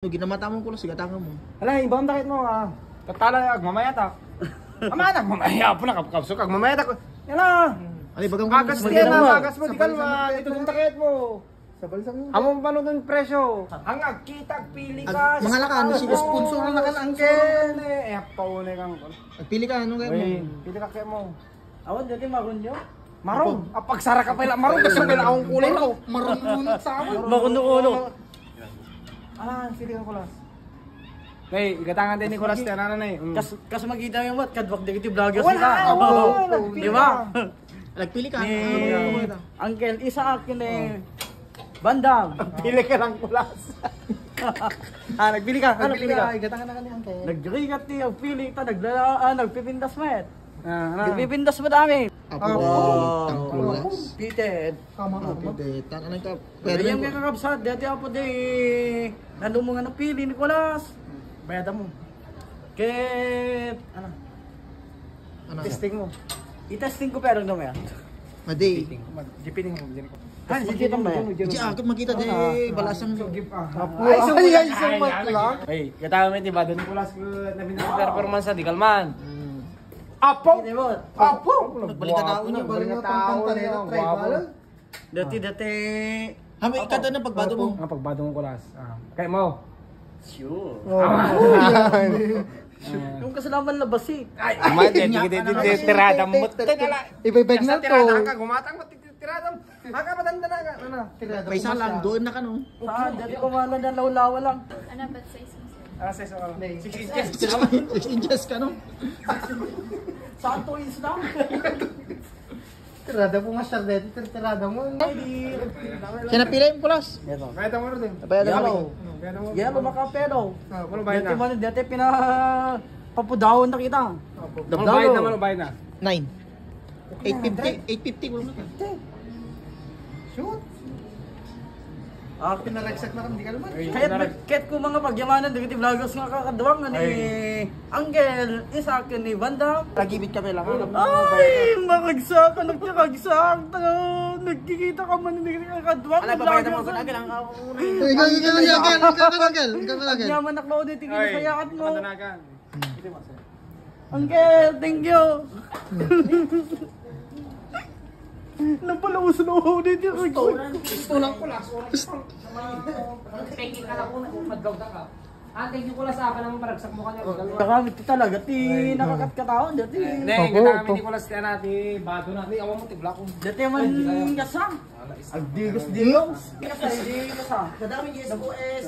Ginamata mo ko lang sigatangan mo. Hala, ibang takit mo ah. Tatala agmamayatak. Amanak mamaya po na kapkapsok agmamayatak. Yala. Ali bagang Agas yan na, agas mo di kalma. Ito yung takit mo. Sa balsang mo. Among paano ng presyo? Ang agkitag pili ka. Mga lakan, si sponsor na lakan angkel. Eh, paunay kang. Nagpili ka ano kayo mo? Pili ka kayo mo. Awan dati marunyo. Marong. Pagsara ka pala marong kasi pala akong kulay ko. Marununot sa amin. Makuno-kuno. Ah, pili ka kulas. Hey, igatangan din ni Kulas yan, ano na eh. Kas makita mo what kadwak dito vloggers Wala, nila. wala, Di ba? Nagpili ka. Ni Uncle Isaac ni Bandam. Pili ka lang Kulas. Ah, nagpili ka, nagpili ka. Igatangan na kanya angkel. Nagrigat ni ang pili ta nagpipindas met. Ah, Nagpipindas mo dami. Apo. Tangkulas. Pited. Pidetan. Ano ka? Pero yung mga kakabsat, dati ako di nandun mo nga ng pili ni Kulas. Bayada mo. Ket Ano? testing mo. I-testing ko pero no yan. Madi. Gipiling mo, gipiling ko. Ah, sige tong ba? Di akit makita di balasan mo. Ay, sumat lang. Ay, katawa mo diba doon Kulas ko na binasa performance sa Dikalman. Apo. Apo. Nagbalikan na ako niya. Balik na pangpantanera. Tribal. Dati. Hami ikata na pagbado mo. Ang pagbado mo Kulas. Kaya mo. Sure. Yung kasalaman labas eh. Ay, umate, tirada mo. Ibebeg na to. Tirada ka, gumatang mo, tirada mo. Haka matanda na ka. Ano? Tirada mo. Paisa lang doon na ka no. Saan? Dati kumala ng lawlawa lang. Ano ba size mo sir? Ah, size mo. 6 inches. 6 inches ka no. Saan to is lang? Tirada mo nga siya dito, tirada mo. Kaya napili mo kulas. Bayad mo rin. Bayad na kami. Bayad mo. Yan, makapero. Ano bayad Dati na? man, dati papudahon na kita. Ano bayad na, ano bayad na? 9. 850 wala na ka. Shoot. Pinaragsak na kami, di ka naman. Kahit ko mga pagyamanan, dati vloggers nga kakadawang ni Angel, Isaac ni Bandam. Lagibit kami lang. Ay, makagsak, nagkakagsak. Nagkikita ka man, hindi ka kakadawang. Ano ba bayad mo ko agad ang Ikaw. Yaman na Claudia, tingin sa yakat mo. Matanagan. Angel, thank you. Napalawas na ako dito. Gusto lang Kulas. Thank you ka lang kung magdawda ka. Thank you Kulas sa akin naman paragsak mo kanya. Nakamit ko talaga, nakakatkataon dati. Hindi, kami ni Kulas kaya natin, bago natin, awan mo tigla ko. Dati man kasang. Agdigos-digos. Hindi kasang. Kadami SOS.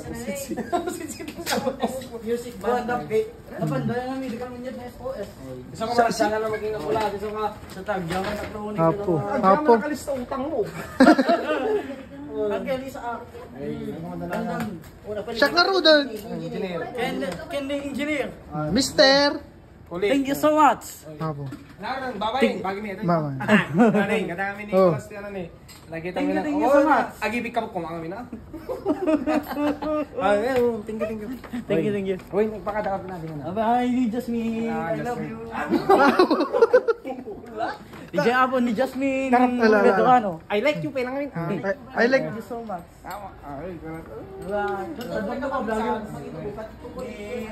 Music band up eh. Napanda na namin, di kami niya na SOS. Gusto ko sana na maging Kulas. Gusto ko Sa tagyaman na kronik. Apo. Apo. Nakalista utang mo. Ang Kelly sa akin. Siya nga Rudolph. Engineer. Kendi engineer. Mister. Thank you so much. Apo. Narang, babay. Bagi mi ito. Babay. Naning, kata kami ni Kulas yan ano eh. Lagi Thank you, na. thank you so much. Agibig ka po kung kami na. Thank you. Thank you. Uy, nagpakadakap natin na. Bye, Jasmine. I love you. DJ Apo ni Jasmine. Ano? I like you, pa lang kami. I like. Thank you so much. Tama. Ay, ganun. Advance na pa vlog.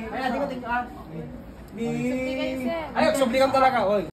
Ay, di ko tingnan. Subscribe sir. Ay, sublikan talaga, oy.